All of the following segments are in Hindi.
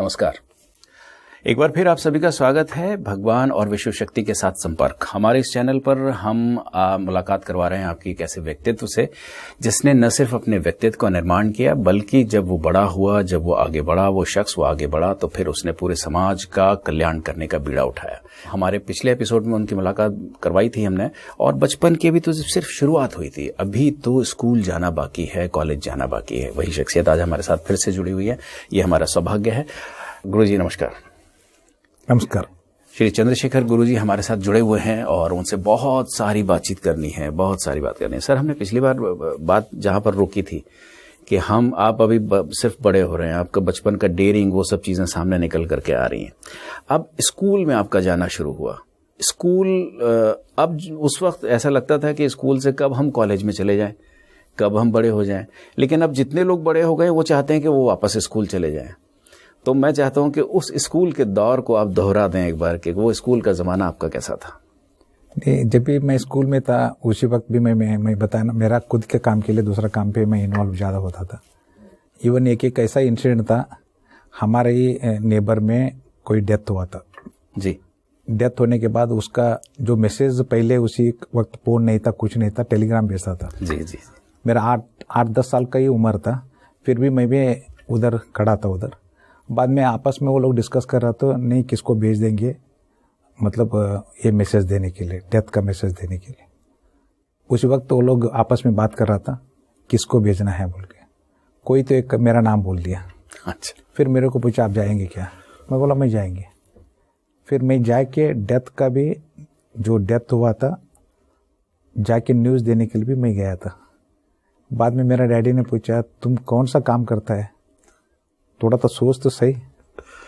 नमस्कार। एक बार फिर आप सभी का स्वागत है भगवान और विश्व शक्ति के साथ संपर्क। हमारे इस चैनल पर हम मुलाकात करवा रहे हैं आपकी एक ऐसे व्यक्तित्व से जिसने न सिर्फ अपने व्यक्तित्व का निर्माण किया, बल्कि जब वो बड़ा हुआ, जब वो आगे बढ़ा, वो आगे बढ़ा, तो फिर उसने पूरे समाज का कल्याण करने का बीड़ा उठाया। हमारे पिछले एपिसोड में उनकी मुलाकात करवाई थी हमने, और बचपन की अभी तो सिर्फ शुरुआत हुई थी, अभी तो स्कूल जाना बाकी है, कॉलेज जाना बाकी है। वही शख्सियत आज हमारे साथ फिर से जुड़ी हुई है, ये हमारा सौभाग्य है। गुरुजी नमस्कार। नमस्कार। श्री चंद्रशेखर गुरुजी हमारे साथ जुड़े हुए हैं और उनसे बहुत सारी बातचीत करनी है, बहुत सारी बात करनी है। सर, हमने पिछली बार बात जहां पर रोकी थी कि आप अभी सिर्फ बड़े हो रहे हैं, आपका बचपन का डेयरिंग, वो सब चीजें सामने निकल करके आ रही हैं। अब स्कूल में आपका जाना शुरू हुआ। स्कूल, अब उस वक्त ऐसा लगता था कि स्कूल से कब हम कॉलेज में चले जाएं, कब हम बड़े हो जाएं, लेकिन अब जितने लोग बड़े हो गए वो चाहते हैं कि वो वापस स्कूल चले जाएं। तो मैं चाहता हूं कि उस स्कूल के दौर को आप दोहरा दें एक बार, कि वो स्कूल का जमाना आपका कैसा था। जब भी मैं स्कूल में था उसी वक्त भी मैं बताया, मेरा खुद के काम के लिए दूसरा काम पे मैं इन्वॉल्व ज़्यादा होता था। इवन एक ऐसा इंसिडेंट था, हमारे ही नेबर में कोई डेथ हुआ था जी। डेथ होने के बाद उसका जो मैसेज, पहले उसी वक्त फोन नहीं था, कुछ नहीं था, टेलीग्राम भेजता था। जी जी। मेरा 8-10 साल का ही उम्र था, फिर भी मैं भी उधर खड़ा था। उधर बाद में आपस में वो लोग डिस्कस कर रहा था, नहीं किसको भेज देंगे, मतलब ये मैसेज देने के लिए, डेथ का मैसेज देने के लिए। उस वक्त तो वो लोग आपस में बात कर रहा था किसको भेजना है बोल के। कोई तो एक मेरा नाम बोल दिया। अच्छा। फिर मेरे को पूछा आप जाएंगे क्या, मैं बोला मैं जाएंगे। फिर मैं जाके डेथ का भी, जो डेथ हुआ था, जाके न्यूज़ देने के लिए भी मैं गया था। बाद में मेरा डैडी ने पूछा तुम कौन सा काम करता है, थोड़ा तो सोच तो सही।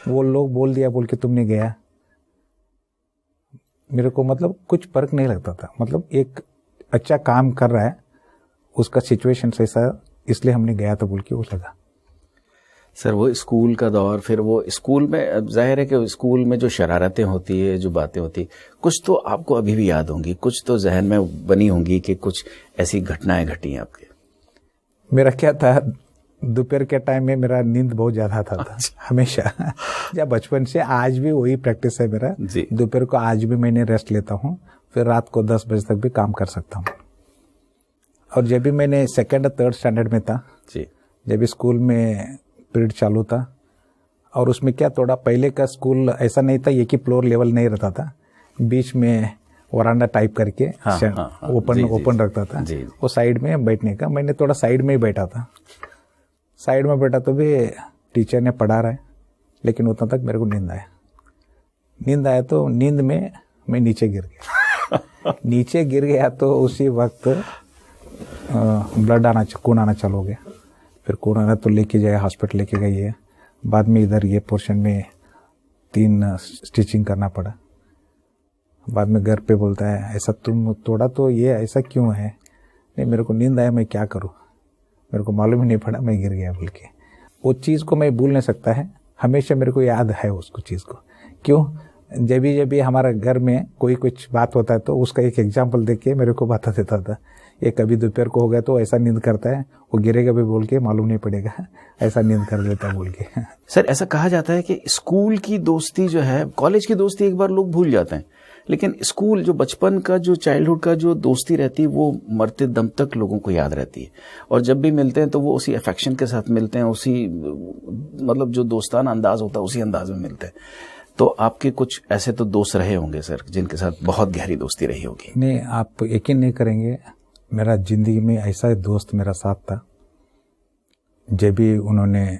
वो लोग बोल दिया बोल के तुमने गया। मेरे को मतलब कुछ फर्क नहीं लगता था, मतलब एक अच्छा काम कर रहा है, उसका सिचुएशन ऐसा, इसलिए हमने गया था बोल के वो लगा। सर, वो स्कूल का दौर, फिर वो स्कूल में जाहिर है कि स्कूल में जो शरारतें होती है, जो बातें होती, कुछ तो आपको अभी भी याद होंगी, कुछ तो जहन में बनी होंगी कि कुछ ऐसी घटनाएं घटी हैं आपके। मेरा क्या था, दोपहर के टाइम में मेरा नींद बहुत ज्यादा था हमेशा। या बचपन से आज भी वही प्रैक्टिस है मेरा। दोपहर को आज भी मैंने रेस्ट लेता हूँ, फिर रात को 10 बजे तक भी काम कर सकता हूँ। और जब भी मैंने 2nd और 3rd स्टैंडर्ड में था जी, जब भी स्कूल में पीरियड चालू था, और उसमें क्या थोड़ा पहले का स्कूल ऐसा नहीं था, एक ही फ्लोर लेवल नहीं रहता था, बीच में वरांडा टाइप करके ओपन रखता था। वो साइड में बैठने का, मैंने थोड़ा साइड में ही बैठा था। साइड में बैठा तो भी टीचर ने पढ़ा रहा है, लेकिन उतना तक मेरे को नींद आया तो नींद में मैं नीचे गिर गया। नीचे गिर गया तो उसी वक्त खून आना चालू हो गया। फिर खून आना तो लेके जाए, हॉस्पिटल लेके गई है। बाद में इधर ये पोर्शन में 3 स्टिचिंग करना पड़ा। बाद में घर पे बोलता है ऐसा तुम तोड़ा तो ये ऐसा क्यों है। नहीं, मेरे को नींद आया, मैं क्या करूँ, मेरे को मालूम ही नहीं पड़ा, मैं गिर गया बोल के। वो चीज़ को मैं भूल नहीं सकता है, हमेशा मेरे को याद है उसको चीज़ को। क्यों, जब भी हमारा घर में कोई कुछ बात होता है तो उसका एक एग्जाम्पल देख के मेरे को बता देता था। ये कभी दोपहर को हो गया तो ऐसा नींद करता है, वो गिरेगा भी बोल के मालूम नहीं पड़ेगा, ऐसा नींद कर लेता बोल के। सर, ऐसा कहा जाता है कि स्कूल की दोस्ती जो है, कॉलेज की दोस्ती एक बार लोग भूल जाते हैं, लेकिन स्कूल जो बचपन का, जो चाइल्डहुड का जो दोस्ती रहती है, वो मरते दम तक लोगों को याद रहती है। और जब भी मिलते हैं तो वो उसी अफेक्शन के साथ मिलते हैं, उसी मतलब जो दोस्ताना अंदाज होता है उसी अंदाज में मिलते हैं। तो आपके कुछ ऐसे तो दोस्त रहे होंगे सर, जिनके साथ बहुत गहरी दोस्ती रही होगी। नहीं, आप यकीन नहीं करेंगे, मेरा जिंदगी में ऐसा दोस्त मेरा साथ था। जब भी उन्होंने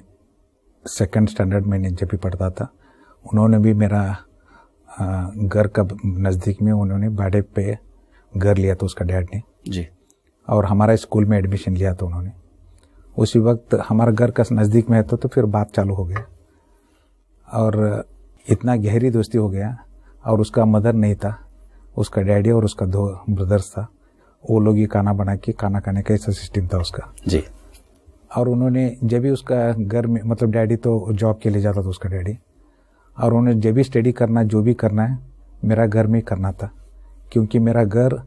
2nd स्टैंडर्ड में जब भी पढ़ता था, उन्होंने भी मेरा घर का नज़दीक में उन्होंने भाड़े पे घर लिया था उसका डैड ने जी, और हमारा स्कूल में एडमिशन लिया था उन्होंने। उसी वक्त हमारा घर का नज़दीक में था, तो फिर बात चालू हो गया और इतना गहरी दोस्ती हो गया। और उसका मदर नहीं था, उसका डैडी और उसका 2 ब्रदर्स था। वो लोग ही खाना बना के, खाना खाने का ऐसा सिस्टम था उसका जी। और उन्होंने जब भी उसका घर में, मतलब डैडी तो जॉब के लिए जाता था उसका डैडी, और उन्हें जब भी स्टडी करना, जो भी करना है, मेरा घर में ही करना था। क्योंकि मेरा घर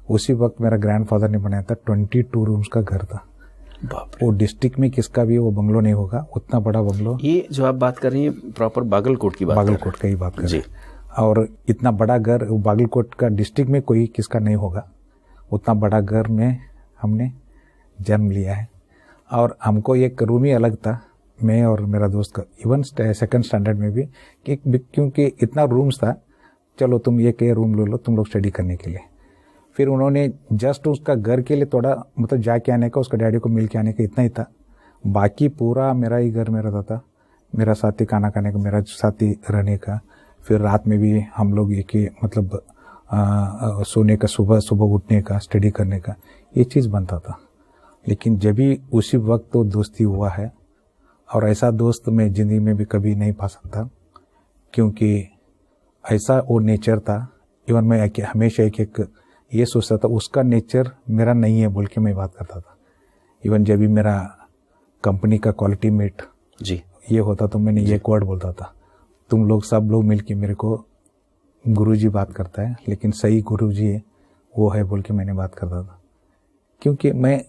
उसी वक्त मेरा ग्रैंडफादर ने बनाया था, 22 रूम्स का घर था। बाप रे। वो डिस्ट्रिक्ट में किसका भी वो बंगलो नहीं होगा, उतना बड़ा बंगलो। ये जो आप बात कर रही हैं प्रॉपर बागलकोट की बात बागलकोट का ही बात कर जी। रहे हैं। और इतना बड़ा घर बागलकोट का डिस्ट्रिक्ट में कोई किसका नहीं होगा, उतना बड़ा घर में हमने जन्म लिया है। और हमको एक रूम ही अलग था, मैं और मेरा दोस्त का, इवन सेकंड स्टैंडर्ड में भी, क्योंकि इतना रूम्स था, चलो तुम एक रूम ले लो तुम लोग स्टडी करने के लिए। फिर उन्होंने जस्ट उसका घर के लिए थोड़ा मतलब जाके आने का, उसका डैडी को मिल के आने का, इतना ही था। बाकी पूरा मेरा ही घर में रहता था, मेरा साथी खाना खाने का, मेरा साथी रहने का। फिर रात में भी हम लोग एक ही मतलब सोने का, सुबह सुबह उठने का, स्टडी करने का, ये चीज़ बनता था। लेकिन जब भी उसी वक्त तो दोस्ती हुआ है, और ऐसा दोस्त मैं ज़िंदगी में भी कभी नहीं पा सकता, क्योंकि ऐसा वो नेचर था। इवन मैं हमेशा एक ये सोचता था उसका नेचर मेरा नहीं है बोल के मैं बात करता था। इवन जब भी मेरा कंपनी का क्वालिटी मीट जी ये होता तो मैंने ये वर्ड बोलता था, तुम लोग सब लोग मिलके मेरे को गुरुजी बात करता है, लेकिन सही गुरुजी है वो है बोल के मैंने बात करता था। क्योंकि मैं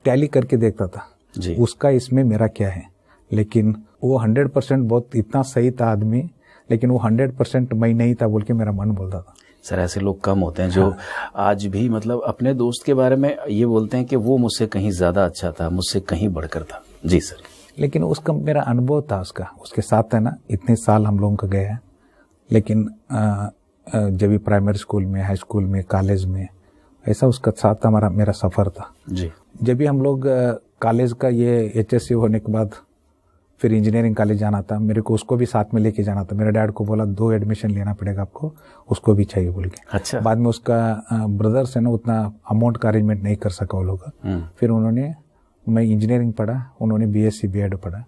टैली करके देखता था जी। उसका इसमें मेरा क्या है, लेकिन वो 100% बहुत इतना सही था आदमी, लेकिन वो 100% मैं नहीं था बोल के मेरा मन बोलता था। सर ऐसे लोग कम होते हैं जो आज भी मतलब अपने दोस्त के बारे में ये बोलते हैं कि वो मुझसे कहीं ज्यादा अच्छा था, मुझसे कहीं बढ़कर था। जी सर। लेकिन उसका मेरा अनुभव था उसके साथ है ना, इतने साल हम लोगों का गए हैं। लेकिन जब भी प्राइमरी स्कूल में, हाई स्कूल में, कॉलेज में, ऐसा उसका साथ हमारा मेरा सफ़र था जी। जब भी हम लोग कॉलेज का ये HSC होने के बाद फिर इंजीनियरिंग कॉलेज जाना था, मेरे को उसको भी साथ में लेके जाना था। मेरे डैड को बोला 2 एडमिशन लेना पड़ेगा आपको, उसको भी चाहिए बोल के। अच्छा। बाद में उसका ब्रदर्स है ना, उतना अमाउंट का अरेंजमेंट नहीं कर सका वो लोग। फिर उन्होंने, मैं इंजीनियरिंग पढ़ा, उन्होंने BSc B.Ed पढ़ा,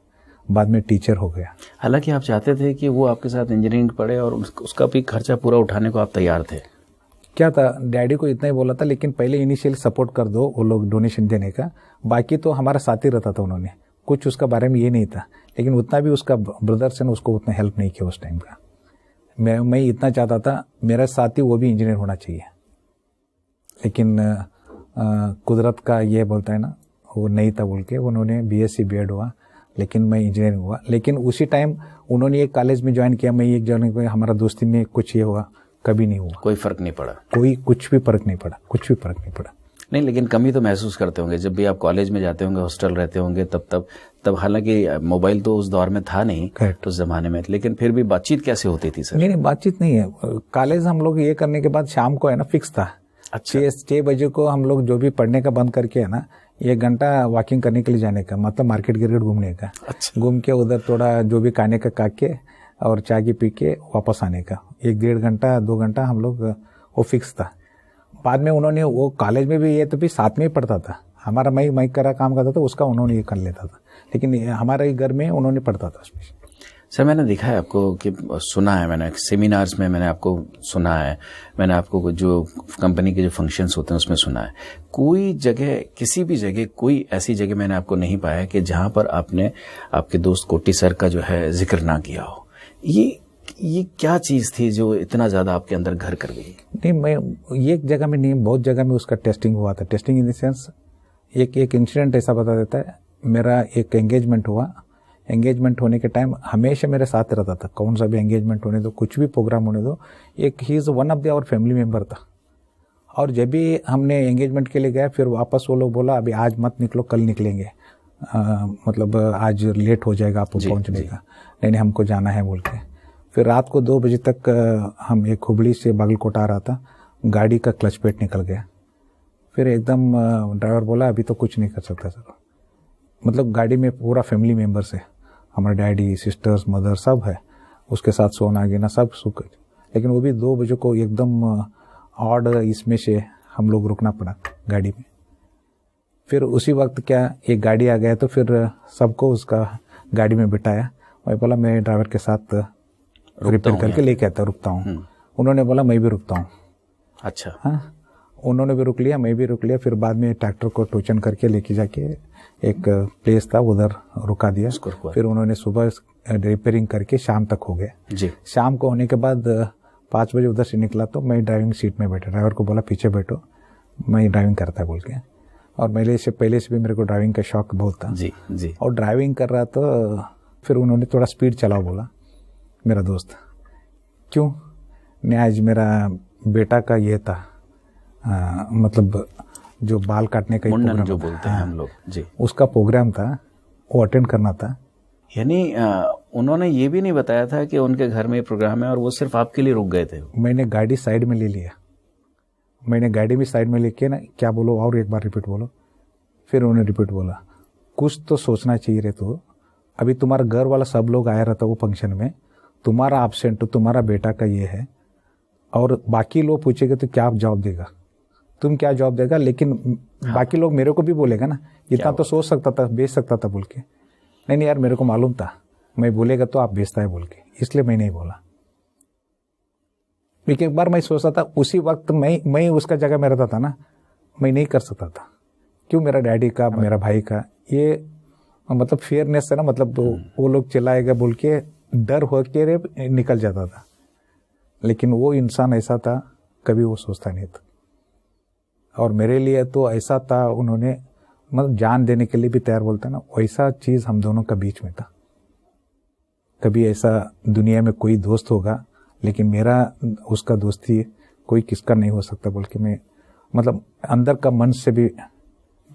बाद में टीचर हो गया। हालांकि आप चाहते थे कि वो आपके साथ इंजीनियरिंग पढ़े और उसका भी खर्चा पूरा उठाने को आप तैयार थे। क्या था, डैडी को इतना ही बोला था, लेकिन पहले इनिशियल सपोर्ट कर दो वो लोग डोनेशन देने का, बाकी तो हमारा साथ ही रहता था। उन्होंने कुछ उसका बारे में ये नहीं था, लेकिन उतना भी उसका ब्रदर्स ने उसको उतना हेल्प नहीं किया उस टाइम का। मैं इतना चाहता था मेरा साथी वो भी इंजीनियर होना चाहिए, लेकिन कुदरत का ये बोलता है ना, वो नहीं था बोल के उन्होंने BSc B.Ed हुआ, लेकिन मैं इंजीनियरिंग हुआ। लेकिन उसी टाइम उन्होंने एक कॉलेज में ज्वाइन किया, मैं एक ज्वाइन किया, हमारा दोस्ती में कुछ ये हुआ, कभी नहीं हुआ। कोई फर्क नहीं पड़ा? कुछ भी फर्क नहीं पड़ा, कुछ भी फर्क नहीं पड़ा। नहीं, लेकिन कमी तो महसूस करते होंगे जब भी आप कॉलेज में जाते होंगे, हॉस्टल रहते होंगे, तब हालांकि मोबाइल तो उस दौर में था नहीं उस जमाने में, लेकिन फिर भी बातचीत कैसे होती थी सर? नहीं, बातचीत नहीं है। कॉलेज हम लोग ये करने के बाद शाम को है ना फिक्स था। अच्छा। 6 बजे को हम लोग जो भी पढ़ने का बंद करके है ना, 1 घंटा वॉकिंग करने के लिए जाने का, मतलब मार्केट गिरगेट घूमने का। अच्छा। घूम के उधर थोड़ा जो भी खाने का खा के और चाय की पी के वापस आने का, 1-1.5 घंटा 2 घंटा हम लोग वो फिक्स था। बाद में उन्होंने वो कॉलेज में भी ये तो भी साथ में ही पढ़ता था, हमारा मैं करा काम करता था, उसका उन्होंने ये कर लेता था, लेकिन हमारे ही घर में उन्होंने पढ़ता था उसमें। सर मैंने देखा है आपको कि सुना है, मैंने सेमिनार्स में मैंने आपको सुना है, मैंने आपको जो कंपनी के जो फंक्शंस होते हैं उसमें सुना है। कोई जगह, किसी भी जगह, कोई ऐसी जगह मैंने आपको नहीं पाया कि जहां पर आपने आपके दोस्त कोटी सर का जो है जिक्र ना किया हो। ये क्या चीज थी जो इतना ज्यादा आपके अंदर घर कर गई? नहीं, मैं एक जगह में नहीं, बहुत जगह में उसका टेस्टिंग हुआ था। टेस्टिंग इन द सेंस एक इंसिडेंट ऐसा बता देता है। मेरा एक एंगेजमेंट हुआ, एंगेजमेंट होने के टाइम हमेशा मेरे साथ रहता था, कौन सा भी एंगेजमेंट होने दो, कुछ भी प्रोग्राम होने दो, एक ही is one of the our family member था। और जब भी हमने एंगेजमेंट के लिए गए, फिर वापस वो लोग बोला अभी आज मत निकलो, कल निकलेंगे, मतलब आज लेट हो जाएगा आपको पहुंचने का, नहीं हमको जाना है बोल के। फिर रात को 2 बजे तक हम एक हुबली से बागलकोट आ रहा था, गाड़ी का क्लच प्लेट निकल गया। फिर एकदम ड्राइवर बोला अभी तो कुछ नहीं कर सकता सर, मतलब गाड़ी में पूरा फैमिली मेंबर्स है, हमारे डैडी, सिस्टर्स, मदर सब है, उसके साथ सोना गिना सब सुख, लेकिन वो भी 2 बजे को एकदम ऑड इसमें से हम लोग रुकना पड़ा गाड़ी में। फिर उसी वक्त क्या एक गाड़ी आ गया, तो फिर सबको उसका गाड़ी में बिठाया। मैं बोला मैं ड्राइवर के साथ रिपेयर करके लेके आता, रुकता हूँ। उन्होंने बोला मैं भी रुकता हूँ। अच्छा। हाँ, उन्होंने भी रुक लिया, मैं भी रुक लिया। फिर बाद में ट्रैक्टर को टोचन करके लेके जाके एक प्लेस था उधर रुका दिया। फिर उन्होंने सुबह रिपेयरिंग करके शाम तक हो गया जी। शाम को होने के बाद 5 बजे उधर से निकला, तो मैं ड्राइविंग सीट में बैठा, ड्राइवर को बोला पीछे बैठो, मैं ड्राइविंग करता बोल के। और पहले से भी मेरे को ड्राइविंग का शौक बहुत था जी जी। और ड्राइविंग कर रहा तो फिर उन्होंने थोड़ा स्पीड चलाओ बोला मेरा दोस्त। क्यों? नहीं, आज मेरा बेटा का ये था मतलब जो बाल काटने का मुंडन जो बोलते हैं हम लोग जी, उसका प्रोग्राम था, वो अटेंड करना था। यानी उन्होंने ये भी नहीं बताया था कि उनके घर में प्रोग्राम है और वो सिर्फ आपके लिए रुक गए थे? मैंने गाड़ी साइड में ले लिया, मैंने गाड़ी भी साइड में लेके ना, क्या बोलो और एक बार रिपीट बोलो। फिर उन्होंने रिपीट बोला, कुछ तो सोचना चाहिए रे तो, अभी तुम्हारा घर वाला सब लोग आया रहता वो फंक्शन में, तुम्हारा एब्सेंट, तुम्हारा बेटा का ये है और बाकी लोग पूछेंगे तो क्या जवाब देगा, तुम क्या जवाब देगा? लेकिन बाकी लोग मेरे को भी बोलेगा ना, इतना तो सोच सकता था, बेच सकता था बोल के। नहीं यार, मेरे को मालूम था मैं बोलेगा तो आप बेचता है बोल के, इसलिए मैं नहीं बोला। लेकिन एक बार मैं सोचता था उसी वक्त मैं उसका जगह में रहता था ना, मैं नहीं कर सकता था। क्यों? मेरा डैडी का, मेरा भाई का ये मतलब फेयरनेस है ना, मतलब वो लोग चिल्लाएगा बोल के डर हो के निकल जाता था। लेकिन वो इंसान ऐसा था, कभी वो सोचता नहीं था। और मेरे लिए तो ऐसा था, उन्होंने मतलब जान देने के लिए भी तैयार, बोलता ना, वैसा चीज हम दोनों का बीच में था। कभी ऐसा दुनिया में कोई दोस्त होगा, लेकिन मेरा उसका दोस्ती कोई किसका नहीं हो सकता बोल के मैं मतलब अंदर का मन से भी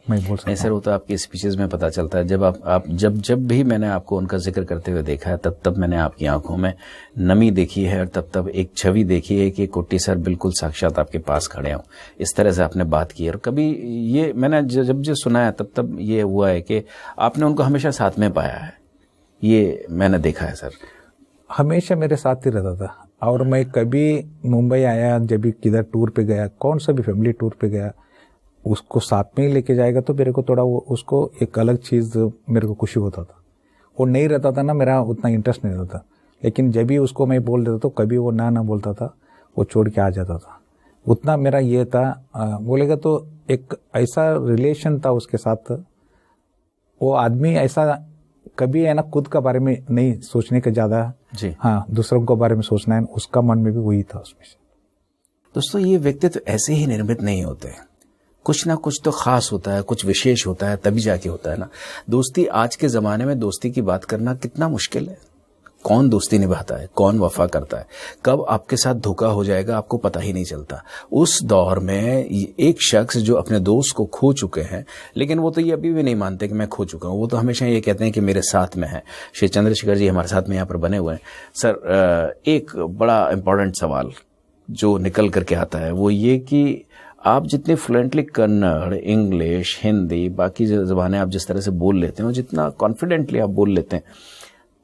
मैं बोल सकता हूं। सर, वो तो आपकी स्पीचेस में पता चलता है। जब आप जब भी मैंने आपको उनका जिक्र करते हुए देखा है, तब मैंने आपकी आंखों में नमी देखी है और तब एक छवि देखी है कि कुट्टी सर बिल्कुल साक्षात आपके पास खड़े हों। इस तरह से आपने बात की है। और कभी ये मैंने जब सुना है तब ये हुआ है कि आपने उनको हमेशा साथ में पाया है, ये मैंने देखा है सर। हमेशा मेरे साथ ही रहता था। और मैं कभी मुंबई आया, जब भी किधर टूर पे गया, कौन सा भी फैमिली टूर पे गया, उसको साथ में ही लेके जाएगा तो मेरे को थोड़ा वो उसको एक अलग चीज मेरे को खुशी होता था। वो नहीं रहता था ना, मेरा उतना इंटरेस्ट नहीं रहता था। लेकिन जब भी उसको मैं बोल देता तो कभी वो ना बोलता था, वो छोड़ के आ जाता था। उतना मेरा ये था, बोलेगा तो एक ऐसा रिलेशन था उसके साथ। वो आदमी ऐसा कभी है ना, खुद का बारे में नहीं सोचने का ज्यादा जी, हाँ, दूसरों के बारे में सोचना है, उसका मन में भी वही था उसमें से। दोस्तों, ये व्यक्तित्व ऐसे ही निर्मित नहीं होते, कुछ ना कुछ तो खास होता है, कुछ विशेष होता है, तभी जाके होता है ना। दोस्ती, आज के जमाने में दोस्ती की बात करना कितना मुश्किल है। कौन दोस्ती निभाता है, कौन वफा करता है, कब आपके साथ धोखा हो जाएगा आपको पता ही नहीं चलता। उस दौर में एक शख्स जो अपने दोस्त को खो चुके हैं, लेकिन वो तो ये अभी भी नहीं मानते कि मैं खो चुका हूं, वो तो हमेशा ये कहते हैं कि मेरे साथ में है। श्री चंद्रशेखर जी हमारे साथ में यहाँ पर बने हुए हैं। सर, एक बड़ा इंपॉर्टेंट सवाल जो निकल करके आता है वो ये कि आप जितने फ्लुएंटली कन्नड़, इंग्लिश, हिंदी, बाकी ज़बानें आप जिस तरह से बोल लेते हैं, जितना कॉन्फिडेंटली आप बोल लेते हैं,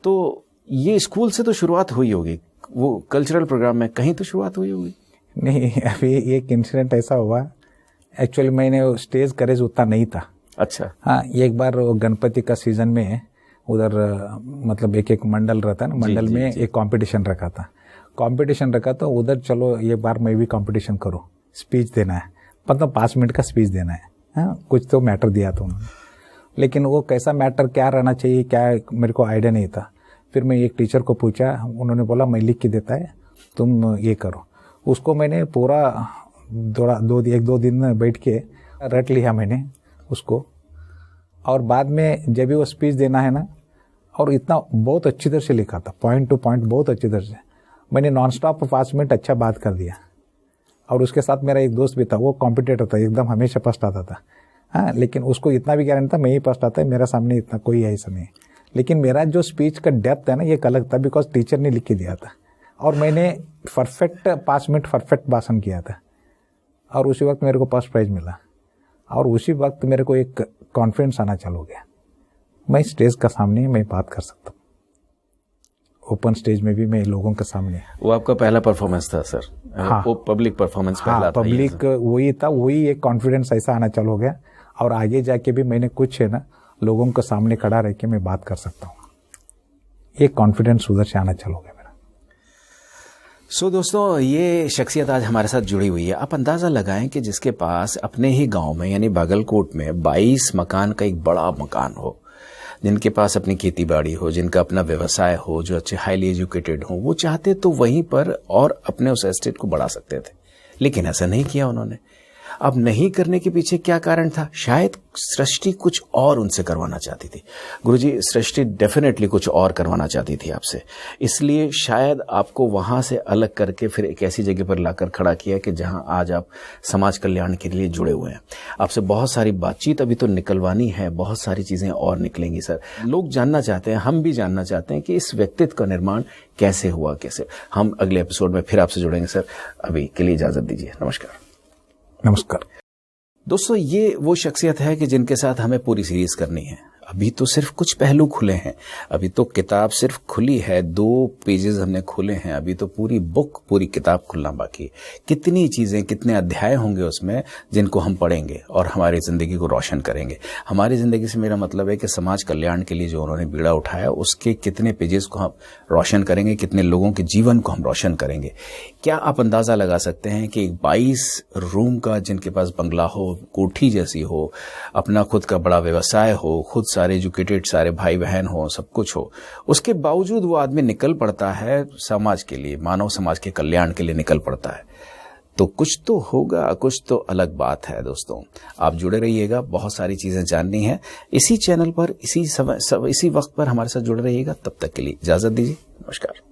तो ये स्कूल से तो शुरुआत हुई होगी, वो कल्चरल प्रोग्राम में कहीं तो शुरुआत हुई होगी? नहीं, अभी एक इंसिडेंट ऐसा हुआ, एक्चुअली मैंने स्टेज करेज उतना नहीं था। अच्छा। हाँ, एक बार गणपति का सीजन में उधर मतलब एक मंडल रहता है ना, मंडल में एक कंपटीशन रखा था। कंपटीशन रखा तो उधर चलो ये बार मैं भी कंपटीशन करूं, स्पीच देना है, मतलब 5 मिनट का स्पीच देना है। हाँ, कुछ तो मैटर दिया था उन्होंने, लेकिन वो कैसा मैटर क्या रहना चाहिए क्या मेरे को आइडिया नहीं था। फिर मैं एक टीचर को पूछा, उन्होंने बोला मैं लिख के देता है, तुम ये करो। उसको मैंने पूरा एक दो दिन बैठ के रट लिया मैंने उसको। और बाद में जब भी वो स्पीच देना है ना, और इतना बहुत अच्छी तरह से लिखा था, पॉइंट टू पॉइंट बहुत अच्छी तरह से। मैंने नॉन स्टॉप 5 मिनट अच्छा बात कर दिया। और उसके साथ मेरा एक दोस्त भी था, वो कॉम्पिटिटर था एकदम, हमेशा फर्स्ट आता था। हाँ, लेकिन उसको इतना भी गारंटी था मैं ही फर्स्ट आता है, मेरा सामने इतना कोई ऐसा नहीं। लेकिन मेरा जो स्पीच का डेप्थ है ना, ये अलग था, बिकॉज टीचर ने लिख के दिया था और मैंने परफेक्ट 5 मिनट परफेक्ट भाषण किया था। और उसी वक्त मेरे को फर्स्ट प्राइज मिला। और उसी वक्त मेरे को एक कॉन्फिडेंस आना चालू हो गया, मैं स्टेज का सामने मैं बात कर सकता हूँ, ओपन स्टेज में भी मैं लोगों के सामने। वो आपका पहला परफॉर्मेंस था सर? हाँ, वो पब्लिक परफॉर्मेंस पहला हाँ, था? पब्लिक वही था, वही एक कॉन्फिडेंस ऐसा आना चालू हो गया। और आगे जाके भी मैंने कुछ है ना, लोगों के सामने खड़ा रह के मैं बात कर सकता हूँ, ये कॉन्फिडेंस उधर से आना चालू हो गया मेरा। सो दोस्तों, ये शख्सियत आज हमारे साथ जुड़ी हुई है। आप अंदाजा लगाएं कि जिसके पास अपने ही गांव में यानी बागलकोट में 22 मकान का एक बड़ा मकान हो, जिनके पास अपनी खेती बाड़ी हो, जिनका अपना व्यवसाय हो, जो अच्छे हाईली एजुकेटेड हो, वो चाहते तो वहीं पर और अपने उस एस्टेट को बढ़ा सकते थे, लेकिन ऐसा नहीं किया उन्होंने। अब नहीं करने के पीछे क्या कारण था? शायद सृष्टि कुछ और उनसे करवाना चाहती थी। गुरुजी, सृष्टि डेफिनेटली कुछ और करवाना चाहती थी आपसे, इसलिए शायद आपको वहां से अलग करके फिर एक ऐसी जगह पर लाकर खड़ा किया कि जहां आज आप समाज कल्याण के लिए जुड़े हुए हैं। आपसे बहुत सारी बातचीत अभी तो निकलवानी है, बहुत सारी चीजें और निकलेंगी सर। लोग जानना चाहते हैं, हम भी जानना चाहते हैं कि इस व्यक्तित्व का निर्माण कैसे हुआ, कैसे। हम अगले एपिसोड में फिर आपसे जुड़ेंगे सर। अभी के लिए इजाजत दीजिए। नमस्कार। नमस्कार दोस्तों, ये वो शख्सियत है कि जिनके साथ हमें पूरी सीरीज करनी है। अभी तो सिर्फ कुछ पहलू खुले हैं, अभी तो किताब सिर्फ खुली है, 2 पेजेस हमने खोले हैं, अभी तो पूरी बुक, पूरी किताब खुलना बाकी। कितनी चीजें, कितने अध्याय होंगे उसमें जिनको हम पढ़ेंगे और हमारी जिंदगी को रोशन करेंगे। हमारी जिंदगी से मेरा मतलब है कि समाज कल्याण के लिए जो उन्होंने बीड़ा उठाया, उसके कितने पेजेस को हम रोशन करेंगे, कितने लोगों के जीवन को हम रोशन करेंगे। क्या आप अंदाजा लगा सकते हैं कि 22 रूम का, जिनके पास बंगला हो, कोठी जैसी हो, अपना खुद का बड़ा व्यवसाय हो, खुद सारे एजुकेटेड सारे भाई बहन हो, सब कुछ हो, उसके बावजूद वो आदमी निकल पड़ता है समाज के लिए, मानव समाज के कल्याण के लिए निकल पड़ता है। तो कुछ तो होगा, कुछ तो अलग बात है। दोस्तों, आप जुड़े रहिएगा, बहुत सारी चीजें जाननी है इसी चैनल पर, इसी समय, इसी वक्त पर हमारे साथ जुड़े रहिएगा। तब तक के लिए इजाजत दीजिए। नमस्कार।